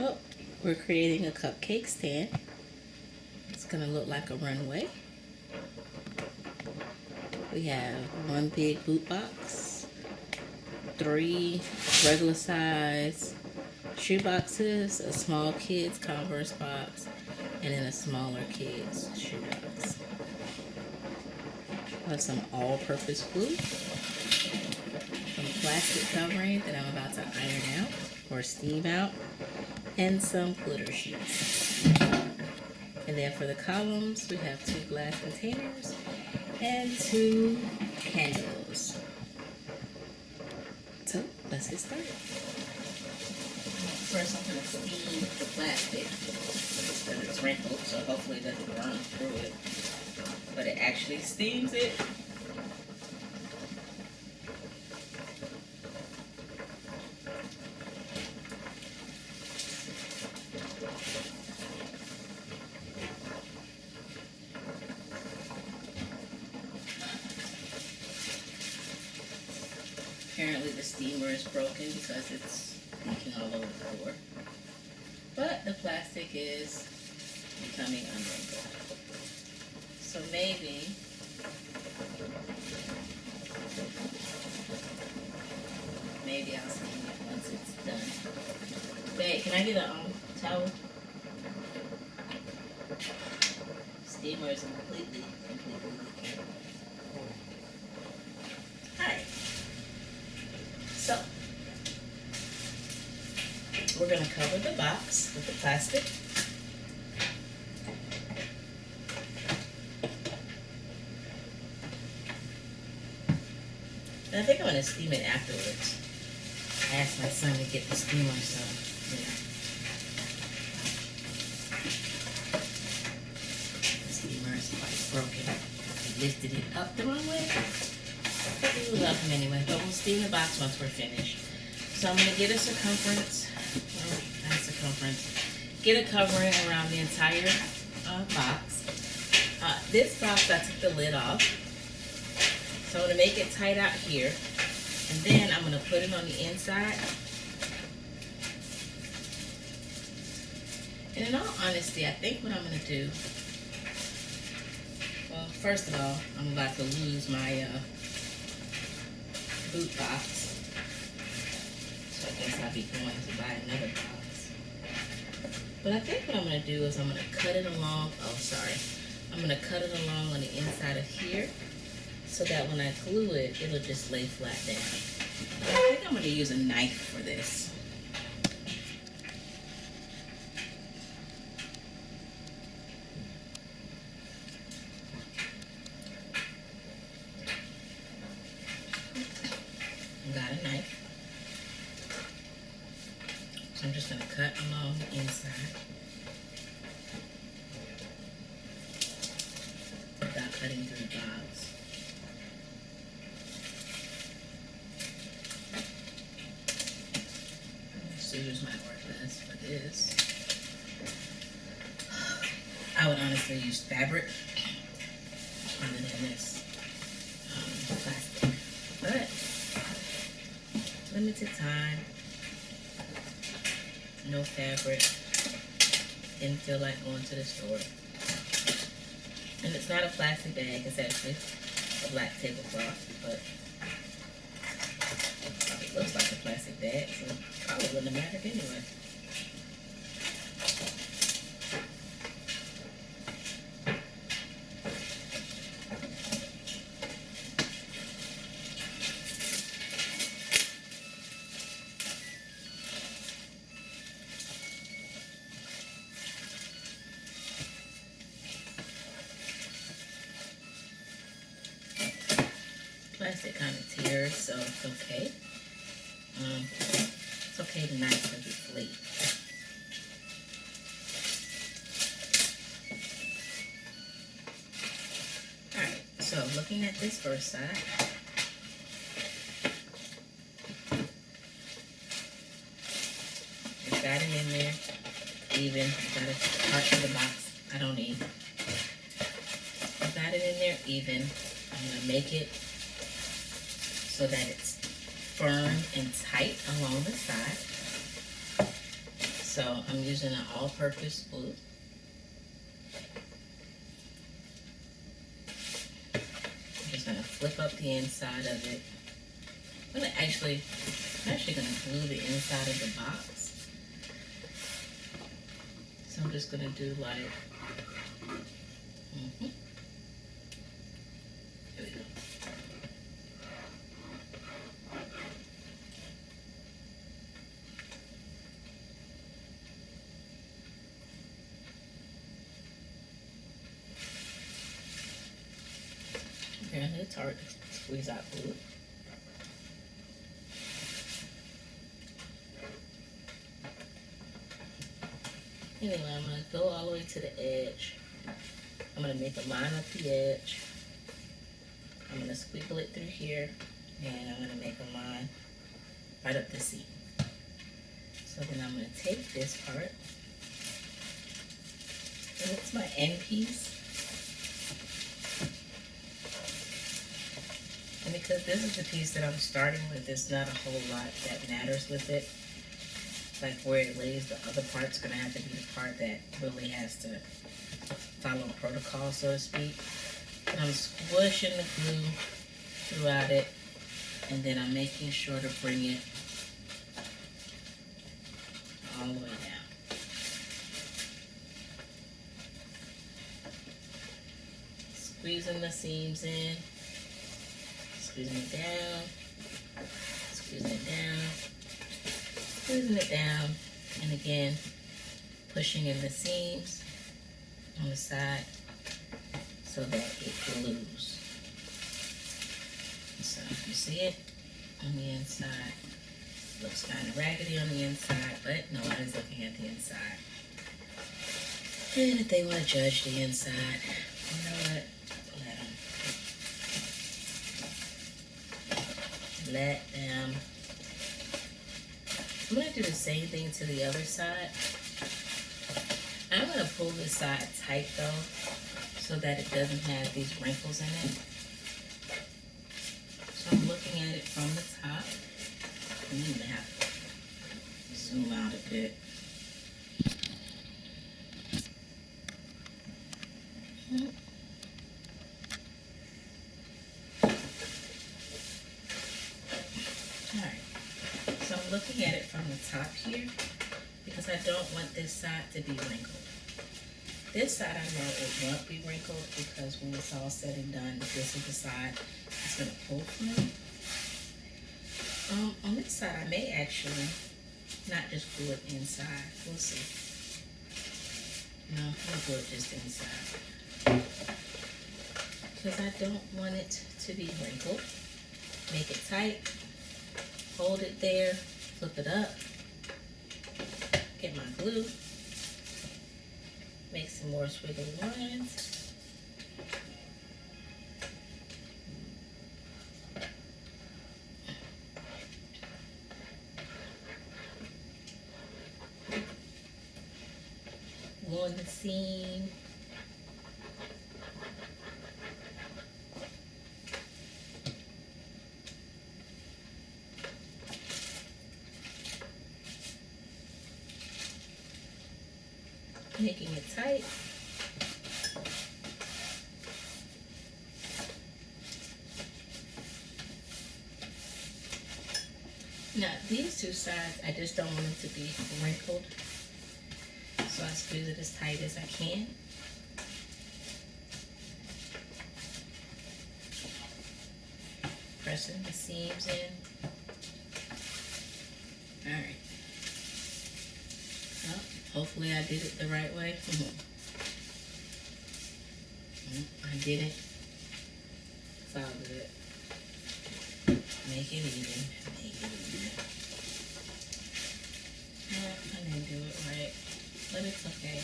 Oh, we're creating a cupcake stand. It's gonna look like a runway. We have one big boot box, 3 regular size shoe boxes, a small kids Converse box, and then a smaller kids shoe box. I have some all-purpose glue, some plastic covering that I'm about to iron out or steam out, and some glitter sheets. And then for the columns, we have 2 glass containers and 2 candles. So let's get started. First, I'm going to steam the plastic because it's wrinkled, so hopefully it doesn't burn through it. But it actually steams it. Apparently the steamer is broken because it's leaking all over the floor. But the plastic is becoming unwrinkled. So maybe I'll steam it once it's done. Babe, can I get a towel? Steamer is completely leaking. Alright. So, we're going to cover the box with the plastic. And I think I'm going to steam it afterwards. I asked my son to get the steamer, so, yeah. The steamer is quite broken. I lifted it up the wrong way. But we love him anyway. But we'll steam the box once we're finished. So I'm going to get a circumference. Get a covering around the entire box. This box, I took the lid off. So I'm going to make it tight out here. And then I'm going to put it on the inside. And in all honesty, I think what I'm going to do, well, first of all, I'm about to lose my boot box. So I guess I'll be going to buy another box. But I think what I'm going to do is I'm going to cut it along, I'm going to cut it along on the inside of here so that when I glue it, it'll just lay flat down. But I think I'm going to use a knife for this. Got a knife. So I'm just going to cut along the inside without cutting through the box. Scissors might work best for this. I would honestly use fabric rather than this plastic. But limited time, no fabric, didn't feel like going to the store. And it's not a plastic bag, it's actually a black tablecloth, but it looks like a plastic bag, so it probably wouldn't have mattered anyway. Plastic kind of tears, so it's okay. It's okay to not deflate. Alright, so looking at this first side, just got it in there, even. Got a part of the box I don't need. Got it in there even. I'm going to make it so that it's firm and tight along the side. So I'm using an all-purpose glue. I'm just gonna flip up the inside of it. I'm actually gonna glue the inside of the box. So I'm just gonna do like, Here we go. Apparently it's hard to squeeze out glue. Anyway, I'm going to go all the way to the edge. I'm going to make a line up the edge. I'm going to squiggle it through here. And I'm going to make a line right up the seam. So then I'm going to take this part. And it's my end piece. And because this is the piece that I'm starting with, there's not a whole lot that matters with it. Like where it lays, the other part's gonna have to be the part that really has to follow protocol, so to speak. And I'm squishing the glue throughout it, and then I'm making sure to bring it all the way down. Squeezing the seams in, squeezing it down, squeezing it down, squeezing it down, and again, pushing in the seams on the side so that it glues. So you see it on the inside. Looks kind of raggedy on the inside, but nobody's looking at the inside. And if they want to judge the inside, you know what? Let them. I'm going to do the same thing to the other side. I'm going to pull this side tight though, so that it doesn't have these wrinkles in it. So I'm looking at it from the top. I'm going to have to zoom out a bit. Looking at it from the top here because I don't want this side to be wrinkled. This side I know it won't be wrinkled because when it's all said and done, this is the side it's going to pull from. On this side I may actually not just glue it inside. We'll see. No, I'm going to glue it just inside because I don't want it to be wrinkled. Make it tight. Hold it there. Flip it up, get my glue, make some more squiggly lines. Glue in the seam. Making it tight. Now these two sides, I just don't want them to be wrinkled. So I squeeze it as tight as I can. Pressing the seams in. All right. Well, hopefully I did it the right way. I did it. It's all good. Make it even. Make it even. No, I didn't do it right. But it's okay.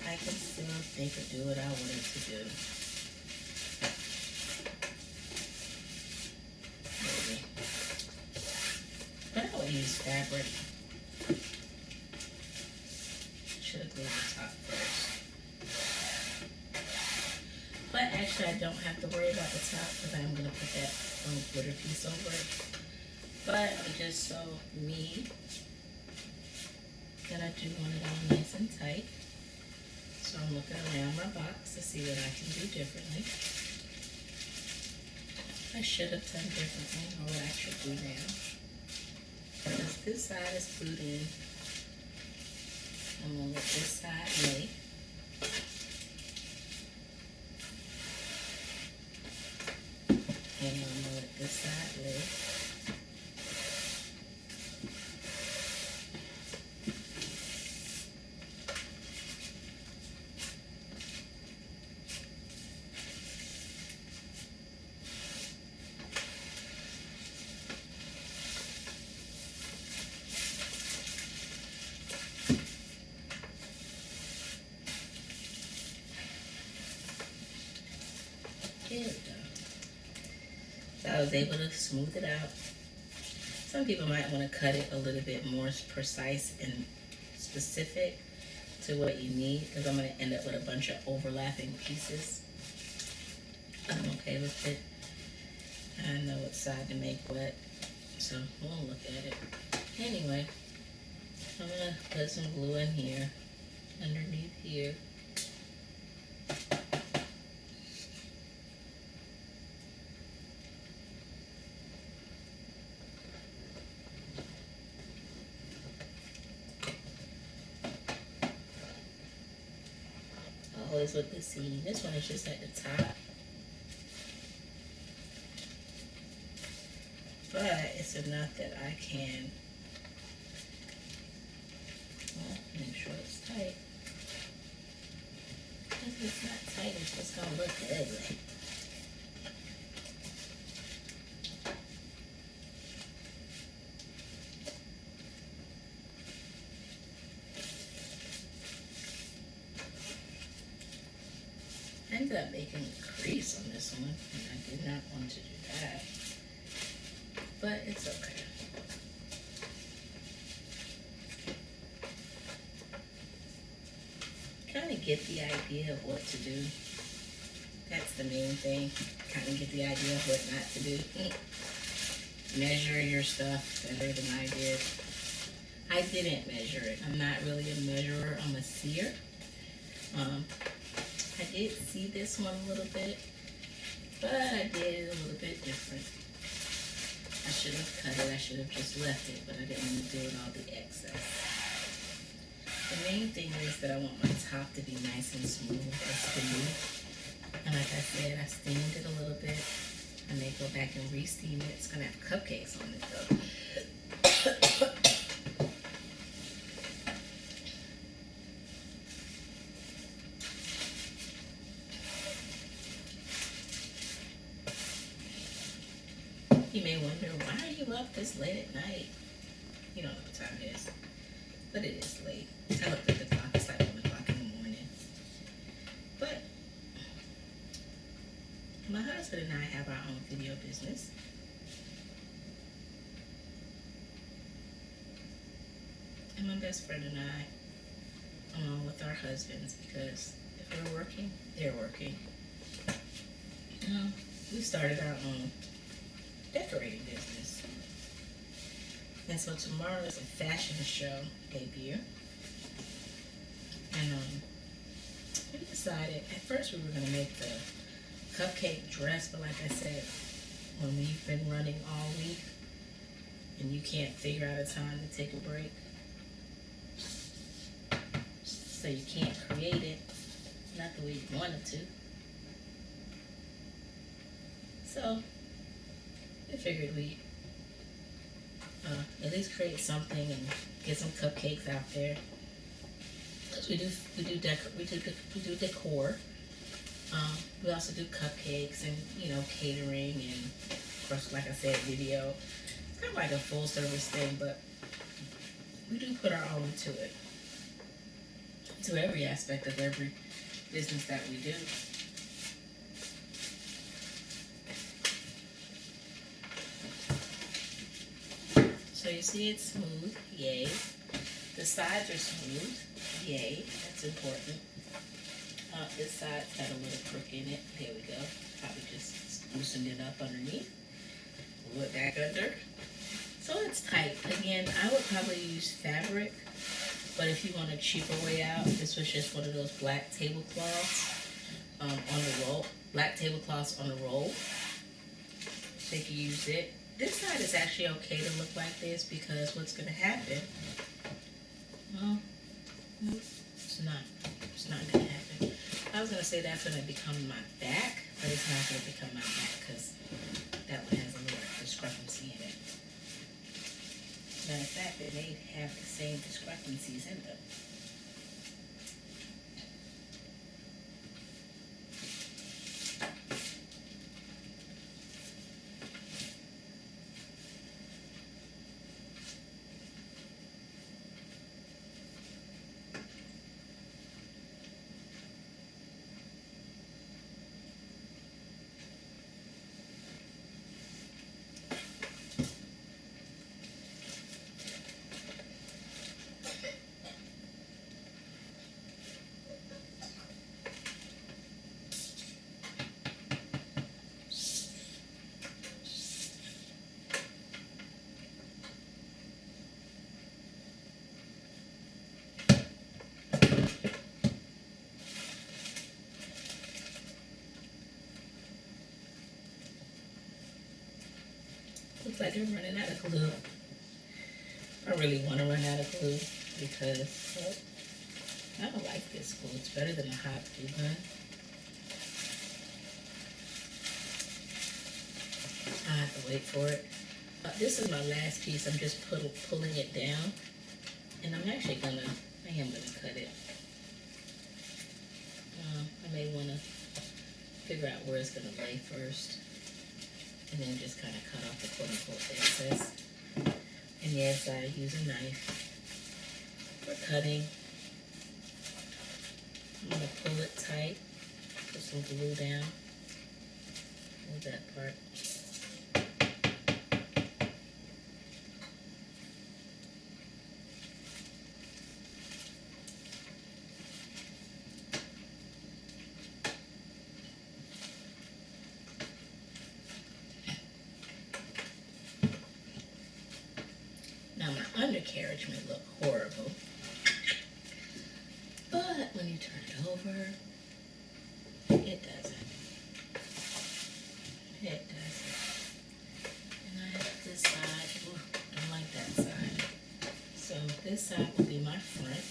I can still think or do what I wanted to do. Maybe. But I would use fabric. Should have glued the top first. But actually I don't have to worry about the top because I'm going to put that glitter piece over it. But just so me, that I do want it all nice and tight. So I'm looking around my box to see what I can do differently. I should have done differently, or what I should do now. Because this side is glued in, I'm going to let this side lay. And I'm going to let this side lay. There we go. So I was able to smooth it out. Some people might want to cut it a little bit more precise and specific to what you need, because I'm going to end up with a bunch of overlapping pieces. I'm okay with it. I know what side to make what, so we'll look at it. Anyway, I'm going to put some glue in here, underneath here. Always with the seam. This one is just at the top. But it's enough that I can make sure it's tight. If it's not tight, it's just gonna look ugly. I ended up making a crease on this one, and I did not want to do that. But it's okay. Kind of get the idea of what to do. That's the main thing. Kind of get the idea of what not to do. Measure your stuff better than I did. I didn't measure it. I'm not really a measurer. I'm a seer. I did see this one a little bit, but I did it a little bit different. I should have cut it. I should have just left it, but I didn't want to deal with all the excess. The main thing is that I want my top to be nice and smooth and smooth. And like I said, I steamed it a little bit. I may go back and re-steam it. It's going to have cupcakes on it though. You may wonder, why are you up this late at night? You don't know what time it is, but it is late. I looked at the clock, it's like 1 o'clock in the morning. But my husband and I have our own video business. And my best friend and I, along with our husbands, because if we're working, they're working. You know, we started our own decorating business. And so tomorrow is a fashion show debut. And we decided, at first we were going to make the cupcake dress, but like I said, when we've been running all week and you can't figure out a time to take a break, so you can't create it, not the way you wanted to. So I figured we'd at least create something and get some cupcakes out there. Cause we do decor. We also do cupcakes and catering and of course, like I said, video. It's kind of like a full service thing, but we do put our own to it, to every aspect of every business that we do. So you see it's smooth, yay. The sides are smooth, yay, that's important. This side's got a little crook in it. There we go. Probably just loosened it up underneath. Pull it back under. So it's tight. Again, I would probably use fabric, but But if you want a cheaper way out, this was just one of those black tablecloths on the roll. Black tablecloths on the roll. So you can use it. This side is actually okay to look like this because what's going to happen, well, it's not going to happen. I was going to say that's going to become my back, but it's not going to become my back because that one has a little discrepancy in it. Matter of fact, they may have the same discrepancies in them. Looks like I'm running out of glue. I really want to run out of glue because I don't like this glue. It's better than a hot glue gun. I have to wait for it. This is my last piece. I'm just pulling it down, and I am gonna cut it. I may want to figure out where it's gonna lay first, and then just kind of cut off the quote-unquote excess. And yes, I use a knife for cutting. I'm gonna pull it tight, put some glue down. Hold that part. Now my undercarriage may look horrible, but when you turn it over, it doesn't. It doesn't. And I have this side. Ooh, don't like that side. So this side will be my front.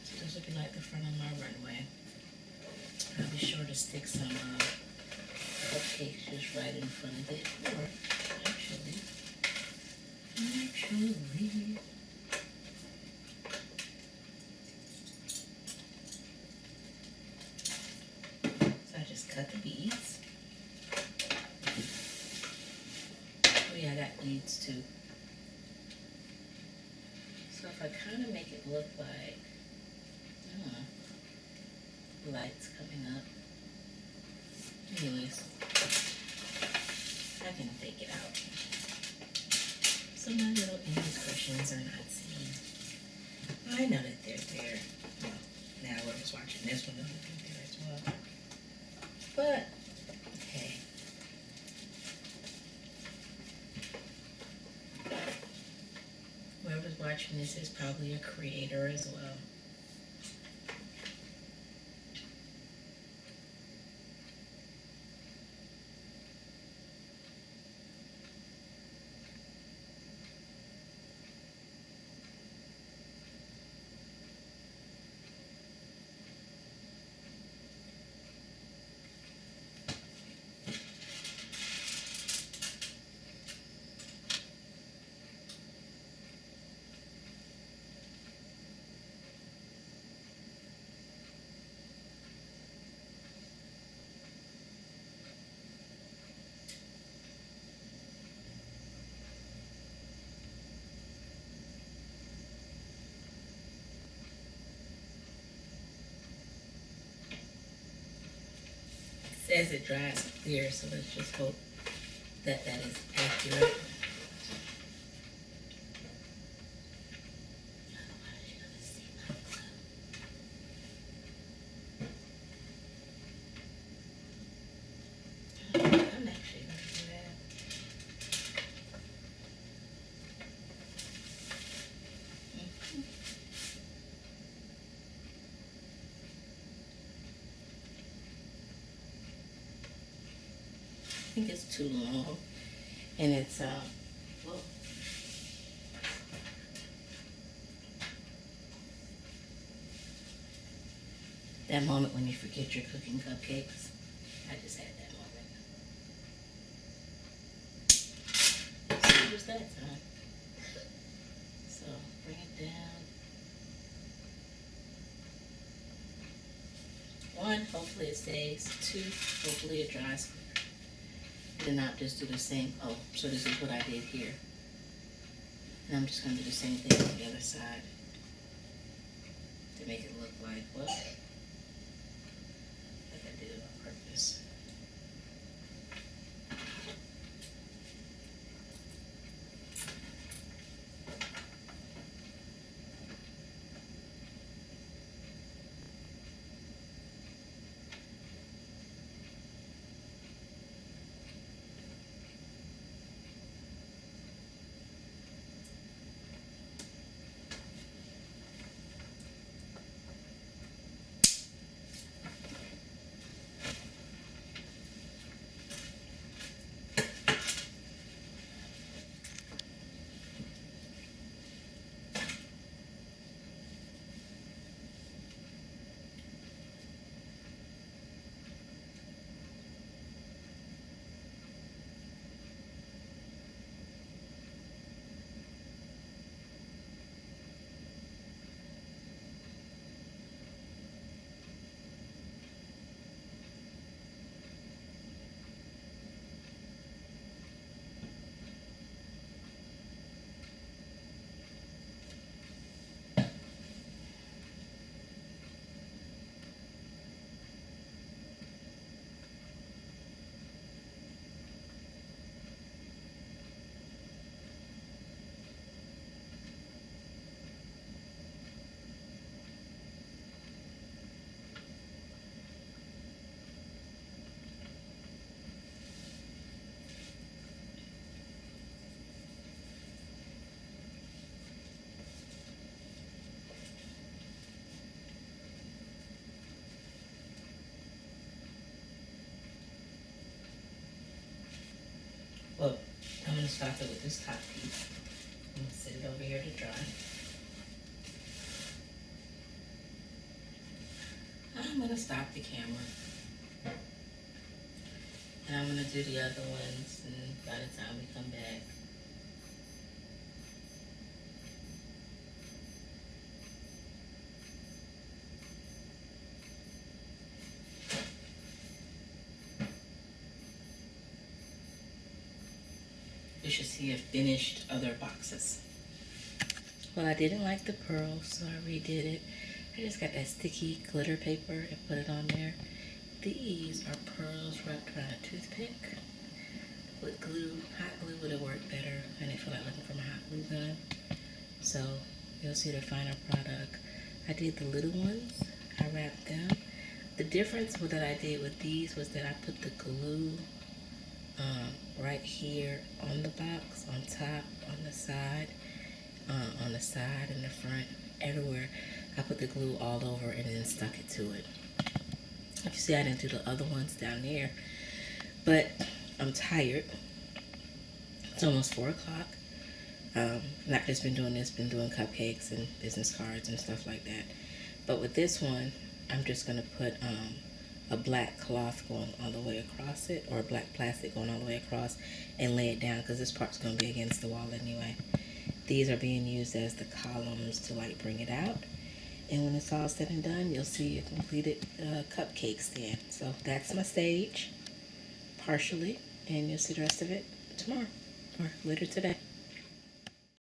So this will be like the front of my runway. I'll be sure to stick some cupcakes just right in front of it. Or actually. So I just cut the beads. Oh yeah, I got beads too. So if I kind of make it look like, I don't know, lights coming up. Anyways, I can fake it out. So my little indiscretions are not seen. I know that they're there. Well, now whoever's watching this one knows that they're there as well. But, hey. Whoever's watching this is probably a creator as well. It says it dries clear, so let's just hope that that is accurate. Otherwise, you're gonna see my glue. I'm actually gonna do that. think it's too long. And it's, well, that moment when you forget you're cooking cupcakes. I just had that moment. So it was that time. So bring it down. One, hopefully it stays. Two, hopefully it dries quicker. And not just do the same. Oh, so this is what I did here. And I'm just going to do the same thing on the other side to make it look like, what? Like I did it on purpose. Well, I'm going to start it with this top piece. I'm going to set it over here to dry. I'm going to stop the camera. And I'm going to do the other ones, and by the time we come back, you should see a finished other boxes. Well, I didn't like the pearls, so I redid it. I just got that sticky glitter paper and put it on there. These are pearls wrapped around a toothpick with glue. Hot glue would have worked better. I didn't feel like looking for my hot glue gun. So you'll see the final product. I did the little ones. I wrapped them. The difference that I did with these was that I put the glue right here on the box, on top, on the side and the front, everywhere. I put the glue all over and then stuck it to it. If you see, I didn't do the other ones down there, but I'm tired. It's almost 4 o'clock. Not just been doing this, been doing cupcakes and business cards and stuff like that. But with this one, I'm just gonna put a black cloth going all the way across it, or black plastic going all the way across, and lay it down because this part's gonna be against the wall anyway. These are being used as the columns to like bring it out. And when it's all said and done, you'll see a completed cupcake stand. So that's my stage, partially, and you'll see the rest of it tomorrow or later today.